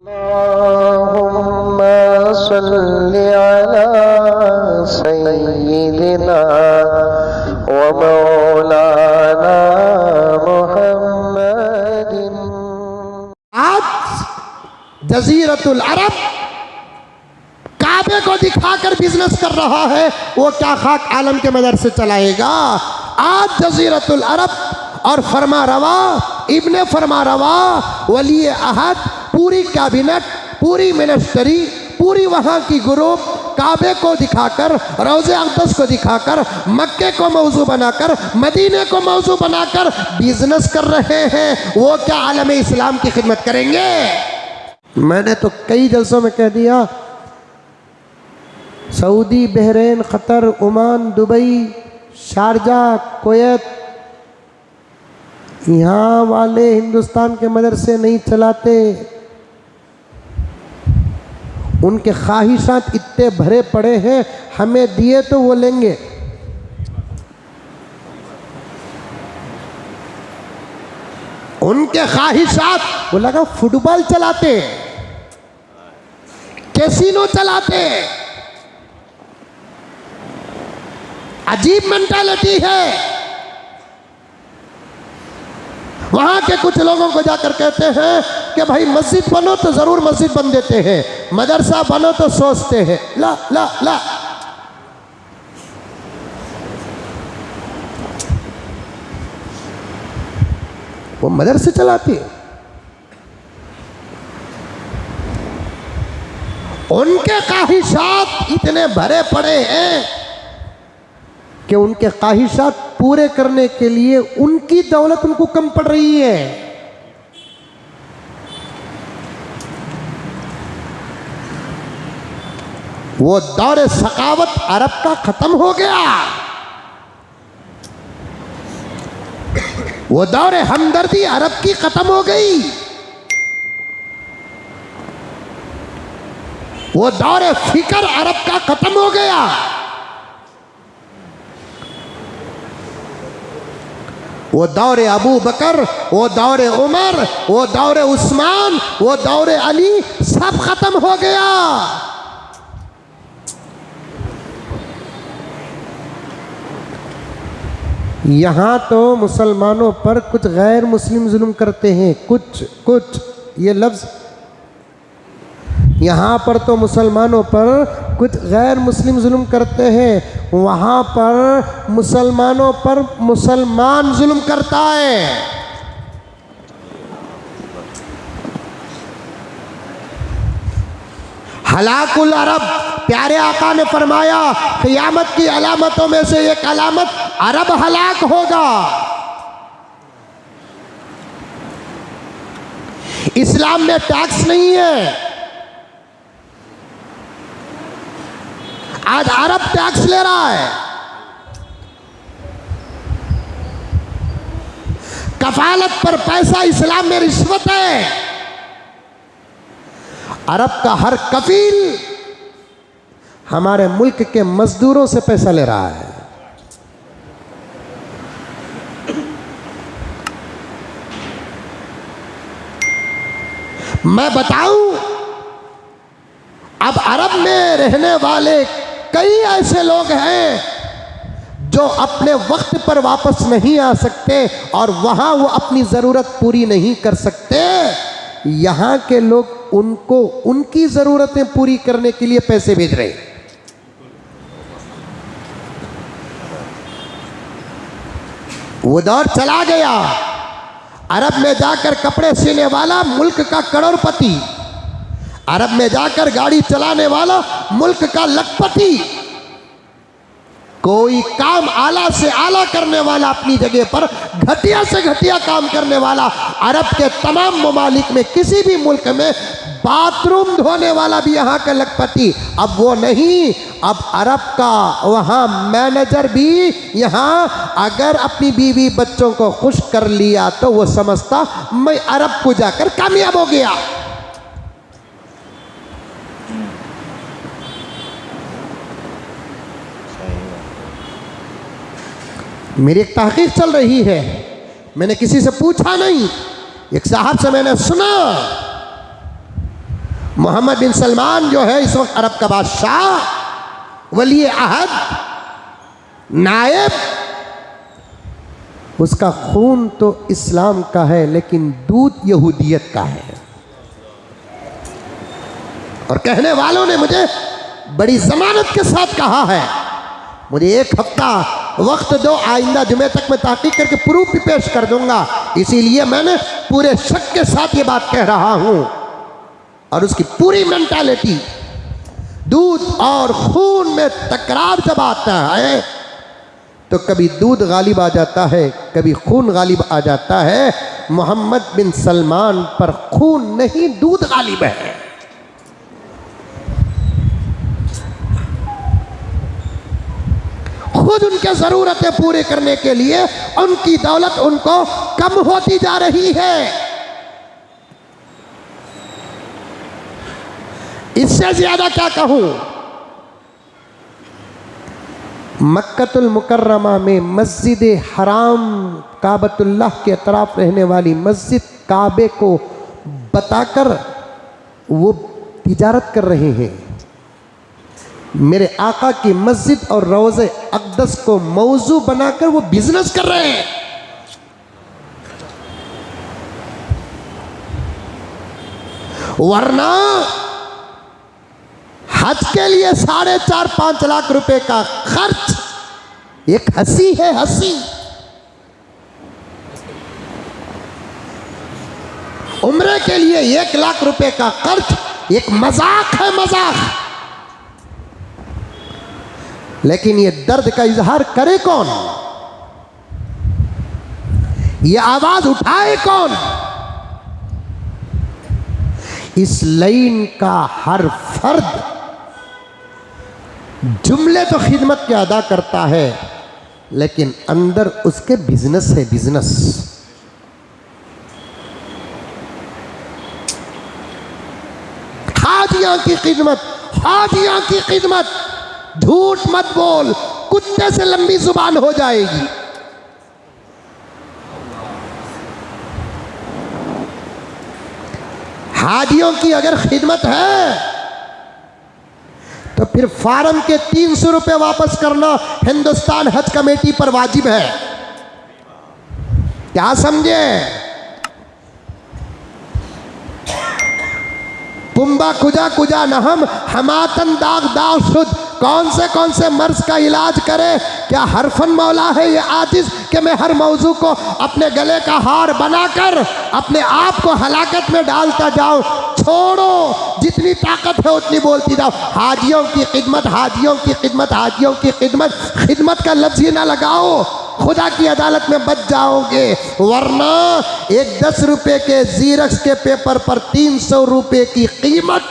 अल्लाहुम्मा सल्लि अला सय्यिदिना व मौलाना मुहम्मदिन। आज जजीरतुल अरब काबे को दिखाकर बिजनेस कर रहा है, वो क्या खाक आलम के मदर से चलाएगा। आज जजीरतुल अरब और फरमा रवा इब्ने फरमा रवा वली अहद, पूरी कैबिनेट, पूरी मिनिस्ट्री, पूरी वहाँ की ग्रुप काबे को दिखाकर, रोज़े अक़दस को दिखाकर, मक्के को मौजू बनाकर, मदीने को मौजू बनाकर बिजनेस कर रहे हैं। वो क्या आलम इस्लाम की खिदमत करेंगे। मैंने तो कई जलसों में कह दिया, Saudi, Bahrain, क़तर, Oman, Dubai, Sharjah, Kuwait, यहाँ वाले हिंदुस्तान के मदरसे नहीं चलाते। उनके ख्वाहिशात इतने भरे पड़े हैं, हमें दिए तो वो लेंगे। उनके ख्वाहिशात, वो लगा फुटबॉल चलाते, कैसीनो चलाते, अजीब मेंटालिटी है। वहाँ के कुछ लोगों को जाकर कहते हैं कि भाई मस्जिद बनो तो ज़रूर मस्जिद बन देते हैं, मदरसा बनो तो सोचते हैं। ला ला ला, वो मदरसे चलाते हैं। उनके ख्वाहिशात इतने भरे पड़े हैं कि उनके ख्वाहिशात पूरे करने के लिए उनकी दौलत उनको कम पड़ रही है। वो दौर सखावत अरब का खत्म हो गया, वो दौर हमदर्दी अरब की खत्म हो गई, वो दौर फिक्र अरब का खत्म हो गया। वो दौर अबू बकर, वो दौर उमर, वो दौर उस्मान, वो दौर अली सब खत्म हो गया। यहाँ तो मुसलमानों पर कुछ गैर मुस्लिम जुल्म करते हैं, कुछ ये लफ्ज़, यहाँ पर तो मुसलमानों पर कुछ गैर मुस्लिम जुल्म करते हैं, वहाँ पर मुसलमानों पर मुसलमान जुल्म करता है। हलाकुल अरब, प्यारे आका ने फरमाया क़यामत की अलामतों में से एक अलामत अरब हलाक होगा। इस्लाम में टैक्स नहीं है, आज अरब टैक्स ले रहा है। कफालत पर पैसा इस्लाम में रिश्वत है। अरब का हर कफील हमारे मुल्क के मजदूरों से पैसा ले रहा है। मैं बताऊं, अब अरब में रहने वाले कई ऐसे लोग हैं जो अपने वक्त पर वापस नहीं आ सकते और वहाँ वो अपनी ज़रूरत पूरी नहीं कर सकते। यहाँ के लोग उनको उनकी ज़रूरतें पूरी करने के लिए पैसे भेज रहे हैं। वो दौर चला गया, अरब में जाकर कपड़े सीने वाला मुल्क का करोड़पति, अरब में जाकर गाड़ी चलाने वाला मुल्क का लखपति, कोई काम आला से आला करने वाला अपनी जगह पर घटिया से घटिया काम करने वाला, अरब के तमाम ममालिक में किसी भी मुल्क में बाथरूम धोने वाला भी यहाँ का लखपति। अब वो नहीं, अब अरब का वहाँ मैनेजर भी यहाँ अगर अपनी बीवी बच्चों को खुश कर लिया तो वो समझता मैं अरब को जाकर कामयाब हो गया। मेरी एक तहकीक चल रही है, मैंने किसी से पूछा नहीं, एक साहब से मैंने सुना मोहम्मद बिन सलमान जो है इस वक्त अरब का बादशाह, वली अहद, नायब, उसका खून तो इस्लाम का है लेकिन दूध यहूदियत का है। और कहने वालों ने मुझे बड़ी जमानत के साथ कहा है, मुझे 1 हफ्ता वक्त दो, आइंदा जुमे तक मैं तहकीक करके प्रूफ भी पेश कर दूंगा। इसीलिए मैंने पूरे शक के साथ ये बात कह रहा हूं। और उसकी पूरी मेंटालिटी, दूध और खून में तकरार जब आता है तो कभी दूध गालिब आ जाता है, कभी खून गालिब आ जाता है। मोहम्मद बिन सलमान पर खून नहीं, दूध गालिब है। खुद उनके ज़रूरतें पूरे करने के लिए उनकी दौलत उनको कम होती जा रही है। इससे ज्यादा क्या कहूं। मक्कतुल मुकर्रमा में मस्जिद हराम काबतुल्लाह के अतराफ रहने वाली मस्जिद काबे को बताकर वो तिजारत कर रहे हैं। मेरे आका की मस्जिद और रोज़े अक़दस को मौजू बनाकर वो बिजनेस कर रहे हैं। वरना हज के लिए 4.5-5 लाख रुपए का खर्च एक हंसी है, हंसी। उम्रे के लिए 1 लाख रुपए का खर्च एक मजाक है, मजाक। लेकिन ये दर्द का इजहार करे कौन, ये आवाज उठाए कौन। इस लाइन का हर फर्द जुमले तो खिदमत के अदा करता है लेकिन अंदर उसके बिजनेस है, बिजनेस। हाजियां की खिदमत, हाजियां की खिदमत। झूठ मत बोल, कुत्ते से लंबी जुबान हो जाएगी। हाजियों की अगर खिदमत है तो फिर फार्म के 300 रुपए वापस करना हिंदुस्तान हज कमेटी पर वाजिब है। क्या समझे। पुम्बा कुजा कुजा नहम हमातन दाग दाग शुद्ध। कौन से मर्ज का इलाज करे। क्या हरफन मौला है ये आजिज कि मैं हर मौजू को अपने गले का हार बनाकर अपने आप को हलाकत में डालता जाऊं। छोड़ो, जितनी ताकत है उतनी बोलती जाओ। हाजियों की खिदमत, हाजियों की खिदमत, हाजियों की खिदमत। खिदमत का लफ्ज़ ही ना लगाओ, खुदा की अदालत में बच जाओगे। वरना एक 10 रुपए के जीरक्स के पेपर पर 300 रुपए की कीमत,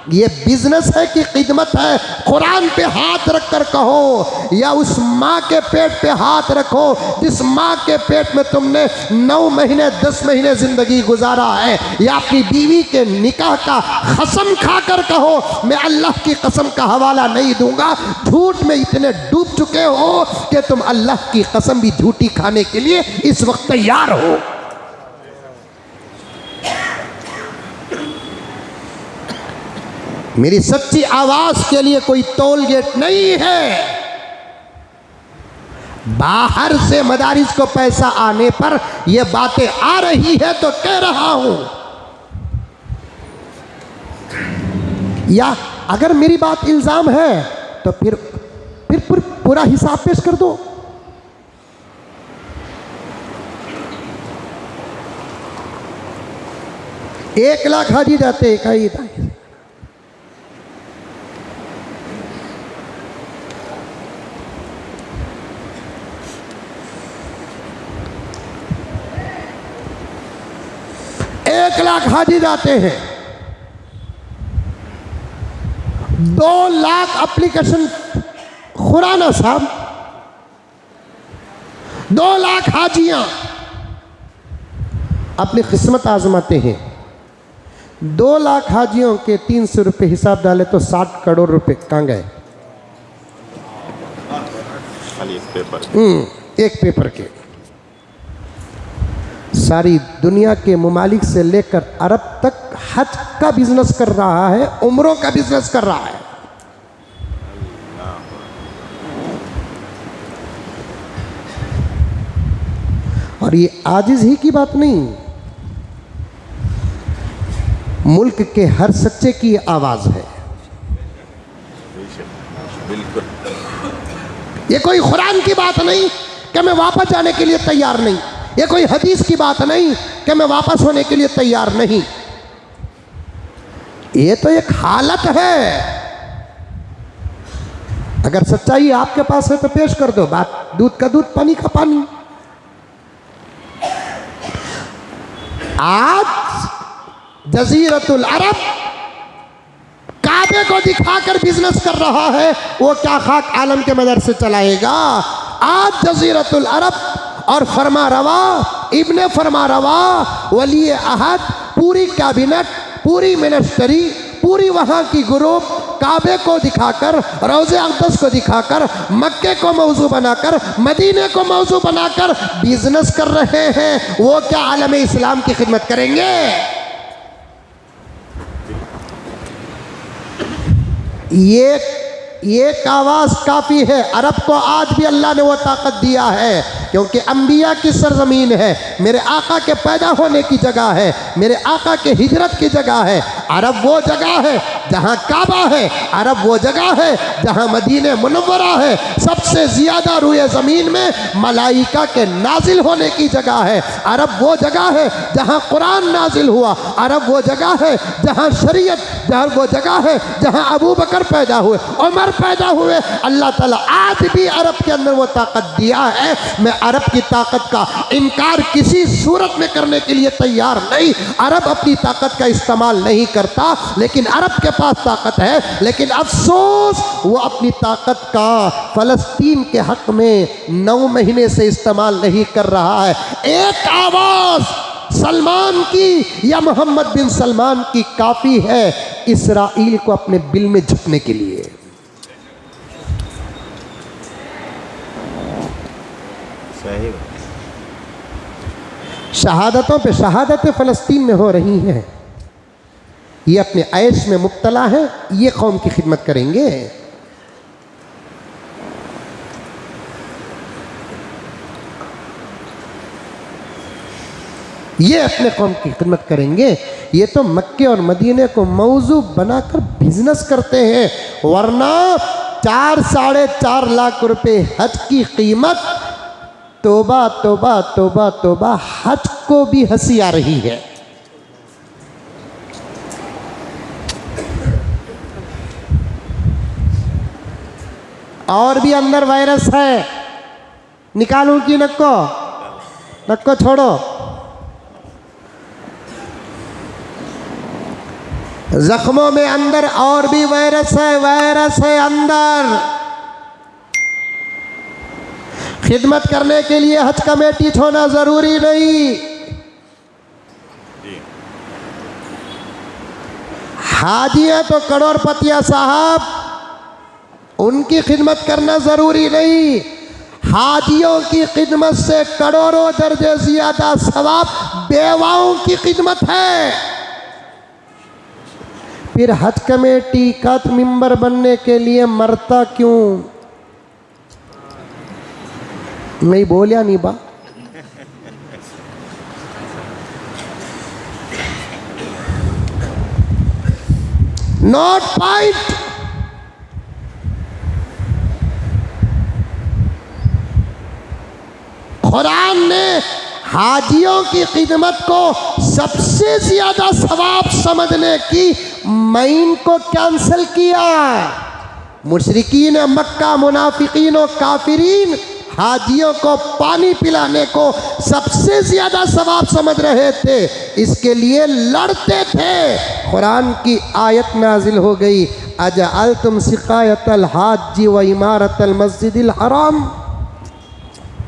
ये बिजनेस है कि खिदमत है। कुरान पे हाथ रख कर कहो, या उस माँ के पेट पे हाथ रखो जिस माँ के पेट में तुमने 9 महीने 10 महीने जिंदगी गुजारा है, या अपनी बीवी के निकाह का कसम खाकर कहो मैं अल्लाह की कसम का हवाला नहीं दूंगा। झूठ में इतने डूब चुके हो कि तुम अल्लाह की कसम भी झूठी खाने के लिए इस वक्त तैयार हो। मेरी सच्ची आवाज के लिए कोई टोल गेट नहीं है। बाहर से मदारिस को पैसा आने पर यह बातें आ रही है तो कह रहा हूं। या अगर मेरी बात इल्जाम है तो फिर पूरा हिसाब पेश कर दो। एक लाख हाजी जाते इकाई 1 लाख हाजी जाते हैं। 2 लाख एप्लीकेशन खुराना साहब, 2 लाख हाजियां अपनी किस्मत आजमाते हैं। 2 लाख हाजियों के 300 रुपए हिसाब डाले तो 60 करोड़ रुपए कहाँ गए। एक पेपर के सारी दुनिया के ममालिक से लेकर अरब तक हज का बिजनेस कर रहा है, उम्रों का बिजनेस कर रहा है। और ये आजिज ही की बात नहीं, मुल्क के हर सच्चे की आवाज है। ये कोई कुरान की बात नहीं कि मैं वापस जाने के लिए तैयार नहीं, ये कोई हदीस की बात नहीं कि मैं वापस होने के लिए तैयार नहीं। ये तो एक हालत है। अगर सच्चाई आपके पास है तो पेश कर दो, बात दूध का दूध पानी का पानी। आज जजीरतुल अरब काबे को दिखाकर बिजनेस कर रहा है, वो क्या खाक आलम के मदर से चलाएगा। आज जजीरतुल अरब और फरमा रवा, इब्ने फरमा रवा, वली अहद, पूरी कैबिनेट, पूरी मिनिस्ट्री, पूरी वहाँ की ग्रुप काबे को दिखाकर, रोज़े अक़दस को दिखाकर, मक्के को मौजू बनाकर, मदीने को मौजू बनाकर बिजनेस कर रहे हैं। वो क्या आलम इस्लाम की खिदमत करेंगे? ये आवाज़ काफ़ी है। अरब को आज भी अल्लाह ने वो ताकत दिया है, क्योंकि अंबिया की सरजमीन है, मेरे आका के पैदा होने की जगह है, मेरे आका के हिजरत की जगह है। अरब वो जगह है जहाँ काबा है, अरब वो जगह है जहाँ मदीने मुनव्वरा है। सबसे ज़्यादा रुए ज़मीन में मलाइका के नाजिल होने की जगह है। अरब वो जगह है जहाँ कुरान नाजिल हुआ। अरब वो जगह है जहाँ शरीयत, जहाँ वो जगह है जहाँ अबू बकर पैदा हुए, उमर पैदा हुए। अल्लाह ताला आज भी अरब के अंदर वो ताकत दिया है। मैं अरब की ताकत का इनकार किसी सूरत में करने के लिए तैयार नहीं। अरब अपनी ताकत का इस्तेमाल नहीं करता, लेकिन अरब के पास ताकत है। लेकिन अफसोस वो अपनी ताकत का फ़लस्तीन के हक़ में 9 महीने से इस्तेमाल नहीं कर रहा है। एक आवाज़ सलमान की या मोहम्मद बिन सलमान की काफ़ी है इसराइल को अपने बिल में झुकने के लिए। शहादतों पे शहादतें फ़लस्तीन में हो रही हैं। ये अपने ऐश में मुब्तला है, ये कौम की खिदमत करेंगे। ये अपने कौम की खिदमत करेंगे। ये तो मक्के और मदीने को मौजू बनाकर बिजनेस करते हैं, वरना 4 साढ़े 4 लाख रुपए हज की कीमत। तोबा तोबा तोबा तोबा, हज को भी हंसी आ रही है। और भी अंदर वायरस है, निकालूं कि नक्को? नक्को छोड़ो। जख्मों में अंदर और भी वायरस है अंदर। खिदमत करने के लिए हज कमेटी छोड़ना जरूरी नहीं। हाजियां तो करोड़पतिया साहब, उनकी खिदमत करना ज़रूरी नहीं। हाजियों की खिदमत से करोड़ों दर्जे ज़्यादा सवाब बेवाओं की खिदमत है। फिर हज कमेटी का मेंबर बनने के लिए मरता क्यों? नहीं बोलिया नहीं बा। Not point. कुरान ने हाजियों की खिदमत को सबसे ज्यादा सवाब समझने की मईन को कैंसिल किया। मुशरिकीन मक्का, मुनाफिकीन और काफिरीन हाजियों को पानी पिलाने को सबसे ज्यादा सवाब समझ रहे थे, इसके लिए लड़ते थे। कुरान की आयत नाजिल हो गई, अजअलतुम सिकायतल हाजी व इमारतल मस्जिदिल हराम।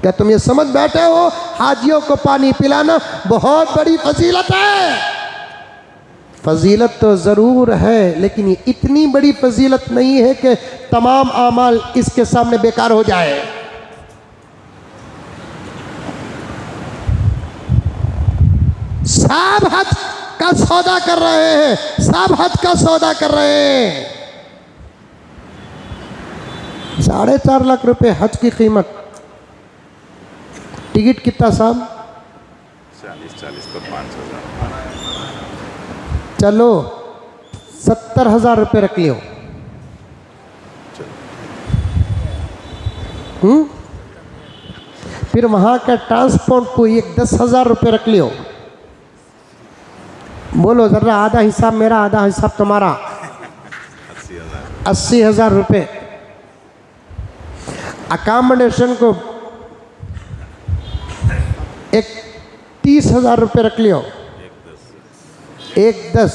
क्या तुम ये समझ बैठे हो हाजियों को पानी पिलाना बहुत बड़ी फजीलत है? फजीलत तो ज़रूर है, लेकिन ये इतनी बड़ी फजीलत नहीं है कि तमाम आमाल इसके सामने बेकार हो जाए। सब हज का सौदा कर रहे हैं, सब हज का सौदा कर रहे हैं। 4.5 लाख रुपए हज की कीमत। टिकट कितना साहब? 40 को 5,000। चलो 70,000 रुपये रख लियो। फिर वहाँ का ट्रांसपोर्ट को एक 10,000 रुपये रख लियो। बोलो जरा, आधा हिसाब मेरा, आधा हिसाब तुम्हारा। 80,000 रुपये। अकामोडेशन को एक 30,000 रुपये रख लियो। 1-10।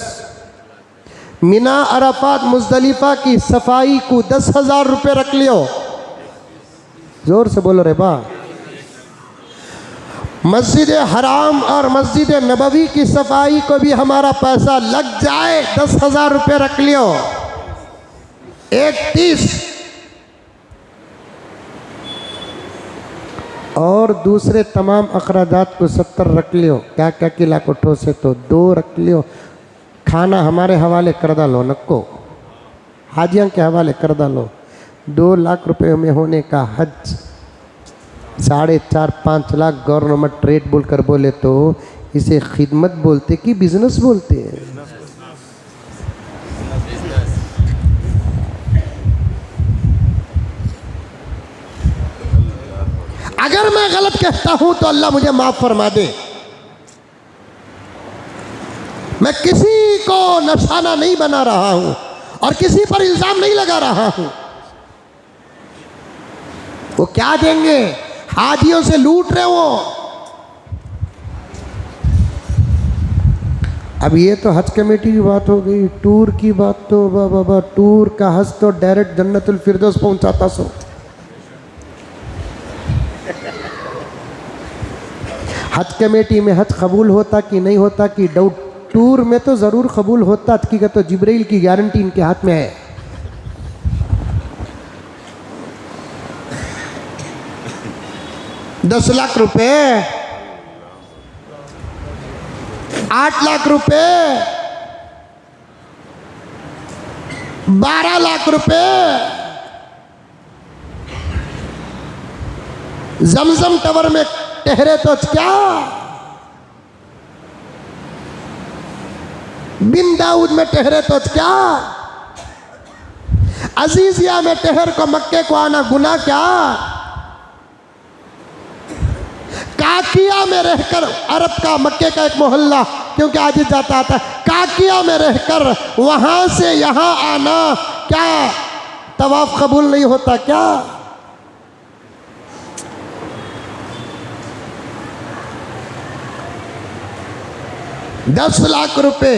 मिना अराफात मुजदलिफा की सफाई को 10,000 रुपये रख लियो। जोर से बोलो रे बा। मस्जिद हराम और मस्जिद नबवी की सफाई को भी हमारा पैसा लग जाए, 10,000 रुपये रख लियो। 1-30। और दूसरे तमाम अखराजात को 70 रख लियो। क्या क्या किला कोठो से तो 2 रख लियो। खाना हमारे हवाले कर डालो, नको हाजियों के हवाले कर डालो। 2 लाख रुपए में होने का हज 4.5-5 लाख गवर्नमेंट रेट बोलकर बोले तो इसे खिदमत बोलते कि बिजनेस बोलते हैं? अगर मैं गलत कहता हूं तो अल्लाह मुझे माफ फरमा दे। मैं किसी को निशाना नहीं बना रहा हूं और किसी पर इल्जाम नहीं लगा रहा हूं। वो क्या देंगे? हाजियों से लूट रहे हो। अब ये तो हज कमेटी की बात हो गई। टूर की बात तो बाबा, टूर का हज तो डायरेक्ट जन्नतुल फिरदौस पहुंचाता सो। हज कमेटी में हज कबूल होता कि नहीं होता कि डाउट। टूर में तो ज़रूर कबूल होता। हकीकत तो जिब्राइल की गारंटी इनके हाथ में है। $10 लाख रुपए, 8 लाख रुपए, 12 लाख रुपए। जमजम टावर में ठहरे तो क्या? बिन दाऊद में ठहरे तो क्या? अजीजिया में ठहर को मक्के को आना गुनाह क्या? काकिया में रहकर, अरब का मक्के का एक मोहल्ला क्योंकि आज जाता आता है, काकिया में रहकर वहां से यहां आना क्या तवाफ कबूल नहीं होता क्या? $10 लाख रुपए।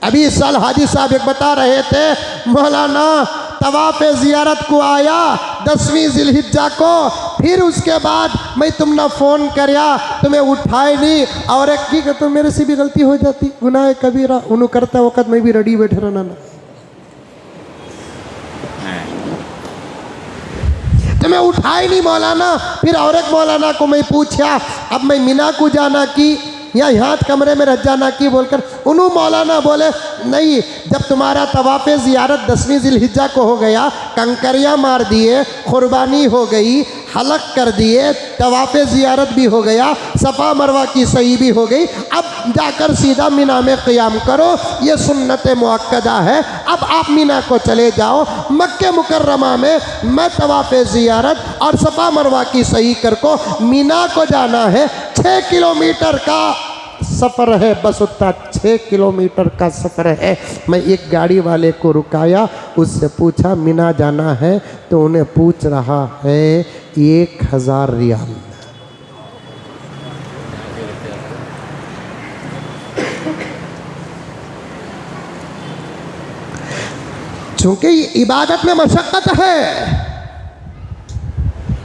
अभी इस साल हाजी साहब एक बता रहे थे, मौलाना तवाफ़ ज़ियारत को आया 10वीं ज़िलहिज्जा को, फिर उसके बाद मैं तुमने फ़ोन करया, तुम्हें उठाए नहीं। और एक की तो मेरे से भी गलती हो जाती, गुनाह कबीरा। उन्होंने करता वक़्त मैं भी रेडी बैठे रहना ना। तुम्हें उठाए नहीं मौलाना। फिर और एक मौलाना को मैं पूछा, अब मैं मिना को जाना की या यहाँ कमरे में रह जाना की बोलकर, उन्होंने मौलाना बोले नहीं, जब तुम्हारा तवाफ़ ज़ियारत 10वीं ज़िलहिज्जा को हो गया, कंकरियाँ मार दिए, कुर्बानी हो गई, हलक कर दिए, तवाफ़ ज़ियारत भी हो गया, सफ़ा मरवा की सही भी हो गई, अब जाकर सीधा मिना में क़ियाम करो, ये सुन्नत मुअक्कदा है। अब आप मिना को चले जाओ। मक्के मुकर्रमा में मैं तवाफ़ ज़ियारत और सफ़ा मरवा की सही कर को मिना को जाना है। 6 किलोमीटर का सफ़र है, बस उतना 6 किलोमीटर का सफ़र है। मैं एक गाड़ी वाले को रुकाया, उससे पूछा मिना जाना है, तो उन्हें पूछ रहा है 1000 रियाल। चूंकि इबादत में मशक्क़त है,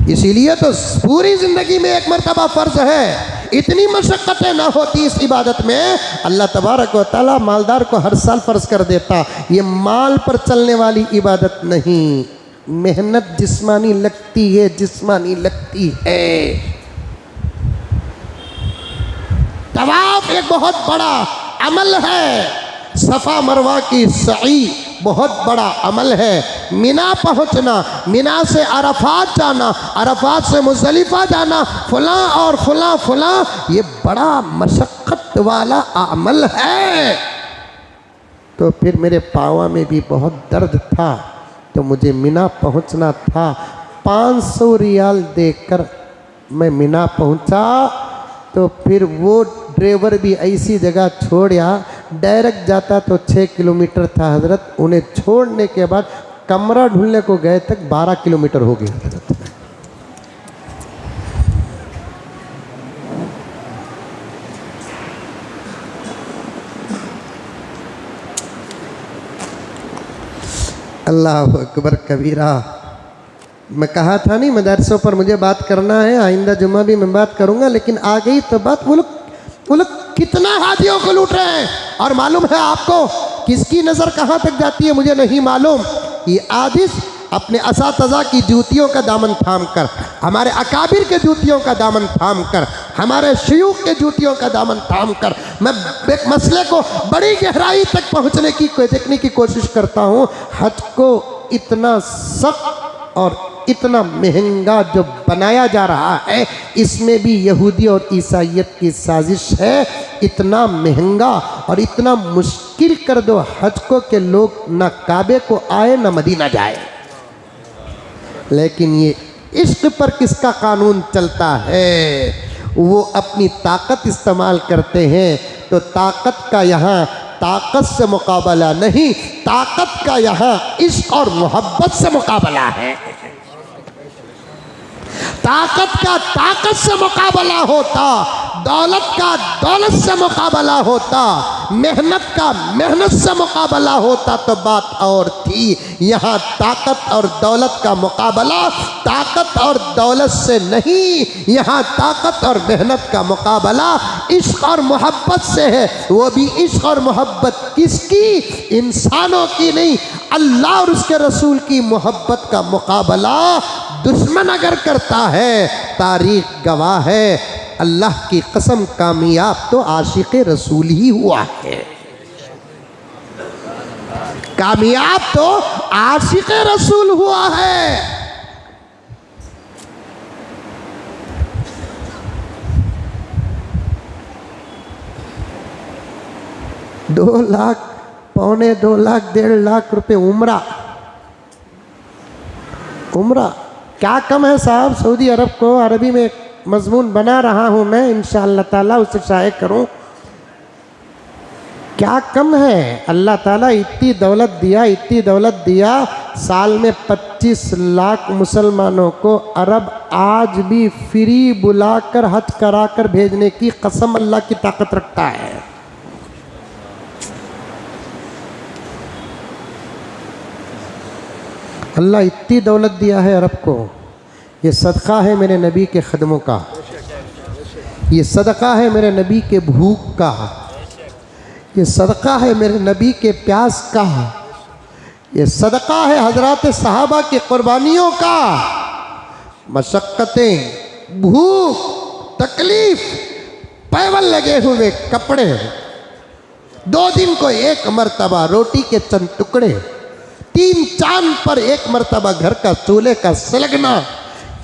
इसीलिए तो पूरी ज़िंदगी में एक मरतबा फ़र्ज़ है। इतनी मशक्क़तें ना होती इस इबादत में, अल्लाह तबारक व तआला मालदार को हर साल फ़र्ज़ कर देता। ये माल पर चलने वाली इबादत नहीं, मेहनत जिस्मानी लगती है, जिस्मानी लगती है। तवाफ एक बहुत बड़ा अमल है, सफ़ा मरवा की सई बहुत बड़ा अमल है। मिना पहुंचना, मिना से अरफात जाना, अरफात से मुज़दलिफ़ा जाना, फलां और फलां फलां, ये बड़ा मशक्क़त वाला अमल है। तो फिर मेरे पाँव में भी बहुत दर्द था, तो मुझे मिना पहुंचना था। 500 रियाल देकर मैं मिना पहुंचा, तो फिर वो ड्राइवर भी ऐसी जगह छोड़ा, डायरेक्ट जाता तो 6 किलोमीटर था हजरत, उन्हें छोड़ने के बाद कमरा ढूंढने को गए तक 12 किलोमीटर हो गया हजरत। अल्लाह अकबर कबीरा। मैं कहा था नहीं मदरसों पर मुझे बात करना है, आइंदा जुम्मा भी मैं बात करूंगा, लेकिन आ गई तो बात। वो लोग कितना हादियों को लूट रहे हैं, और मालूम है आपको किसकी नज़र कहाँ तक जाती है मुझे नहीं मालूम। ये आदिश अपने असातिज़ा की जूतियों का दामन थाम कर, हमारे अकाबिर के जूतियों का दामन थाम कर, हमारे शयूख के जूतियों का दामन थाम कर, मैं एक मसले को बड़ी गहराई तक पहुँचने की देखने की कोशिश करता हूँ। हज को इतना सख्त और इतना महंगा जो बनाया जा रहा है, इसमें भी यहूदी और ईसाइयत की साजिश है। इतना महंगा और इतना मुश्किल कर दो हज को कि लोग ना काबे को आए ना मदीना जाए। लेकिन ये इश्क पर किसका कानून चलता है? वो अपनी ताकत इस्तेमाल करते हैं। तो ताकत का यहाँ ताकत से मुकाबला नहीं, ताकत का यहाँ इश्क और मोहब्बत से मुकाबला है। ताकत का ताकत से मुकाबला होता, दौलत का दौलत से मुकाबला होता, मेहनत का मेहनत से मुकाबला होता तो बात और थी। यहाँ ताकत और दौलत का मुकाबला ताकत और दौलत से नहीं, यहाँ ताकत और मेहनत का मुकाबला इश्क और मोहब्बत से है। वो भी इश्क और मोहब्बत किसकी? इंसानों की नहीं, अल्लाह और उसके रसूल की मोहब्बत का मुकाबला दुश्मन अगर करता है, तारीख गवाह है, अल्लाह की कसम कामयाब तो आशिक़ रसूल ही हुआ है। कामयाब तो आशिक़ रसूल हुआ है। दो लाख, पौने 2 लाख, 1.5 लाख रुपए उम्रा क्या कम है साहब? सऊदी अरब को अरबी में एक मजमून बना रहा हूँ मैं, इंशाअल्लाह ताला उसे शाये करूँ। क्या कम है? अल्लाह ताला इतनी दौलत दिया, इतनी दौलत दिया, साल में 25 लाख मुसलमानों को अरब आज भी फ्री बुलाकर हज कराकर भेजने की कसम अल्लाह की ताकत रखता है। अल्लाह इतनी दौलत दिया है अरब को। ये सदका है मेरे नबी के ख़दमों का, ये सदका है मेरे नबी के भूख का, ये सदका है मेरे नबी के प्यास का, ये सदका है हजरात सहाबा की कुर्बानियों का। मशक्क़तें, भूख, तकलीफ़, पैवल लगे हुए कपड़े, 2 दिन को 1 मरतबा रोटी के चंद टुकड़े, 3 चांद पर 1 मरतबा घर का चूल्हे का सलगना,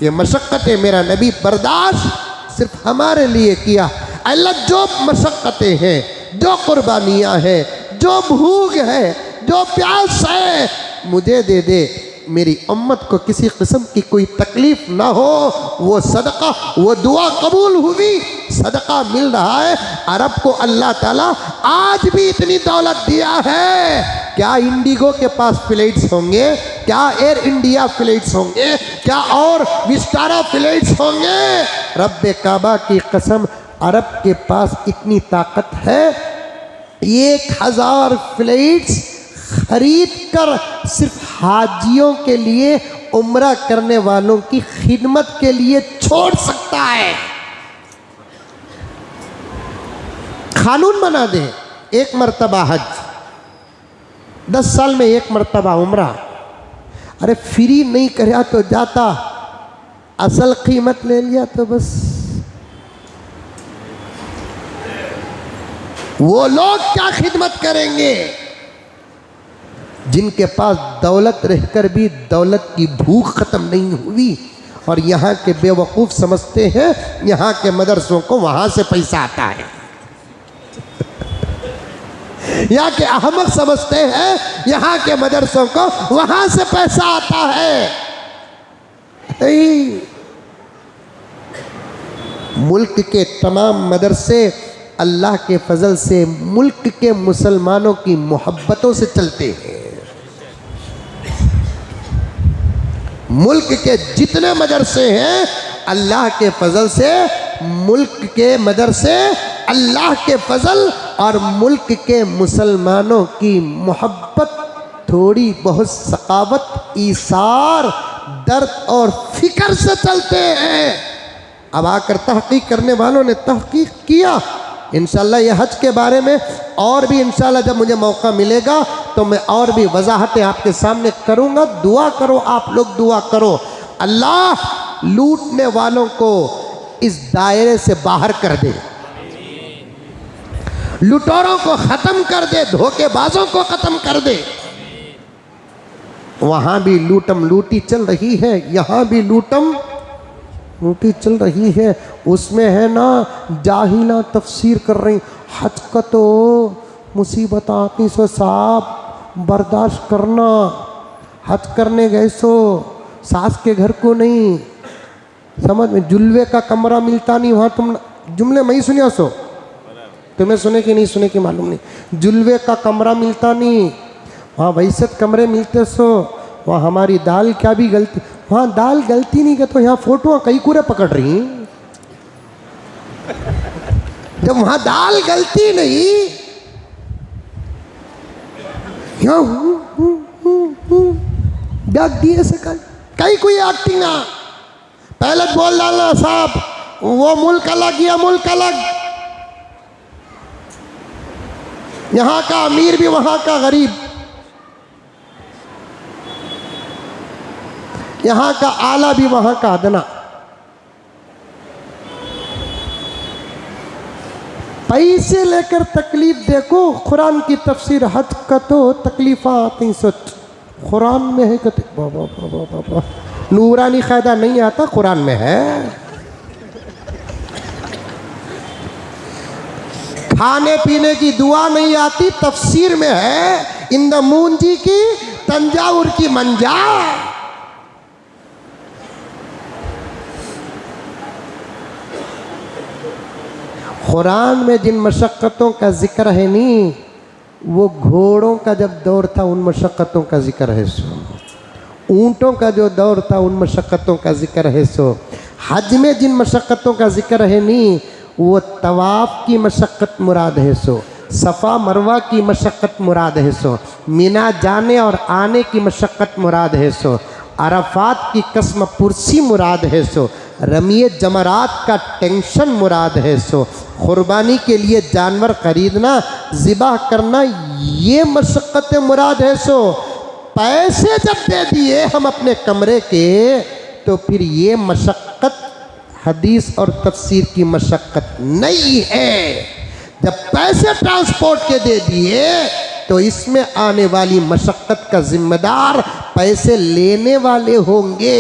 ये मशक्क़तें मेरा नबी बर्दाश्त सिर्फ हमारे लिए किया। अल्लाह जो मशक्क़तें हैं, जो कुर्बानियाँ हैं, जो भूख है, जो प्यास है, मुझे दे दे, मेरी उम्मत को किसी किस्म की कोई तकलीफ़ ना हो। वो सदका, वो दुआ कबूल हुई, सदका मिल रहा है। अरब को अल्लाह ताला आज भी इतनी दौलत दिया है। क्या इंडिगो के पास फ्लाइट्स होंगे? क्या एयर इंडिया फ्लाइट्स होंगे? क्या और विस्टारा फ्लाइट्स होंगे? रब्बे काबा की कसम, अरब के पास इतनी ताकत है, 1000 फ्लाइट्स खरीद कर सिर्फ हाजियों के लिए, उम्रा करने वालों की खिदमत के लिए छोड़ सकता है। कानून बना दे, 1 मरतबा हज, 10 साल में 1 मरतबा उम्रा। अरे फ्री नहीं कराया तो जाता, असल कीमत ले लिया तो बस। वो लोग क्या खिदमत करेंगे जिनके पास दौलत रहकर भी दौलत की भूख खत्म नहीं हुई। और यहाँ के बेवकूफ़ समझते हैं यहाँ के मदरसों को वहाँ से पैसा आता है। यहाँ के अहमक समझते हैं यहाँ के मदरसों को वहाँ से पैसा आता है। नहीं, मुल्क के तमाम मदरसे अल्लाह के फजल से मुल्क के मुसलमानों की मोहब्बतों से चलते हैं। मुल्क के जितने मदरसे हैं अल्लाह के फजल से, मुल्क के मदरसे अल्लाह के फजल और मुल्क के मुसलमानों की मोहब्बत, थोड़ी बहुत सखावत, ईसार, दर्द और फिक्र से चलते हैं। अब आकर तहकीक करने वालों ने तहकीक किया। इंशाल्लाह ये हज के बारे में और भी इंशाल्लाह जब मुझे मौका मिलेगा तो मैं और भी वजाहतें आपके सामने करूँगा। दुआ करो, आप लोग दुआ करो, अल्लाह लूटने वालों को इस दायरे से बाहर कर दे, लुटोरों को ख़त्म कर दे, धोखेबाजों को ख़त्म कर दे। वहाँ भी लूटम लूटी चल रही है, यहाँ भी लूटम लूटी चल रही है। उसमें है ना जाहिला तफसीर कर रही, हज का तो मुसीबत आती सो साहब बर्दाश्त करना, हज करने गए सो सास के घर को नहीं, समझ में, जुल्वे का कमरा मिलता नहीं वहाँ। तुम जुमले मैं ही सुनिया सो, तुम्हें सुने कि नहीं सुने कि मालूम नहीं। जुल्वे का कमरा मिलता नहीं वहाँ, वैसत कमरे मिलते सो वहाँ। हमारी दाल क्या भी गलती, वहाँ दाल गलती नहीं कहते, यहाँ फोटो कई कूड़े पकड़ रही। जब वहाँ दाल गलती नहीं, यहाँ डाक दिए से कई कोई एक्टिंग ना, पहले बोल डालना साहब वो मुल्क अलग, यह मुल्क अलग, यहाँ का अमीर भी वहाँ का गरीब, यहाँ का आला भी वहाँ का अदना। पैसे लेकर तकलीफ देखो। कुरान की तफसीर हज का तो तकलीफ़ा आती सच कुरान में है। कहते बाबा बाबा बाबा नूरानी क़ायदा नहीं आता, कुरान में है। खाने पीने की दुआ नहीं आती, तफसीर में है। इंद मूंजी की तंजावुर की मंजा। कुरान में जिन मशक्क़तों का जिक्र है नी, वो घोड़ों का जब दौर था उन मशक्क़तों का जिक्र है सो। ऊँटों का जो दौर था उन मशक्क़तों का जिक्र है सो। हज में जिन मशक्क़तों का जिक्र है नी, वो तवाफ़ की मशक्क़त मुराद है सो, सफ़ा मरवा की मशक्क़त मुराद है सो, मीना जाने और आने की मशक्क़त मुराद है सो, अरफात की कसम पुरसी मुराद है सो, रमिए जमरात का टेंशन मुराद है सो, क़ुरबानी के लिए जानवर ख़रीदना, ज़िबाह करना, ये मशक्क़तें मुराद है सो। पैसे जब दे दिए हम अपने कमरे के, तो फिर ये मशक्क़त हदीस और तफसीर की मशक्क़त नहीं है। जब पैसे ट्रांसपोर्ट के दे दिए तो इसमें आने वाली मशक्क़त का ज़िम्मेदार पैसे लेने वाले होंगे।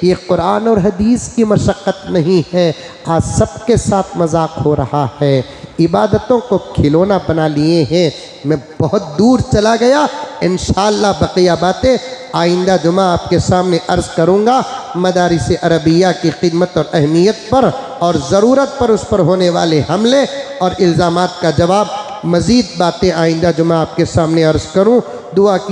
ये कुरान और हदीस की मशक्क़त नहीं है। आज सबके साथ मजाक हो रहा है, इबादतों को खिलौना बना लिए हैं। मैं बहुत दूर चला गया, इंशाअल्लाह बक़िया बातें आइंदा जुमा आपके सामने अर्ज़ करूँगा। मदारिस अरबिया की खिदमत और अहमियत पर और ज़रूरत पर उस पर होने वाले हमले और इल्ज़ामात का जवाब, मज़ीद बातें आइंदा जुमा आपके सामने अर्ज़ करूँ। दुआ की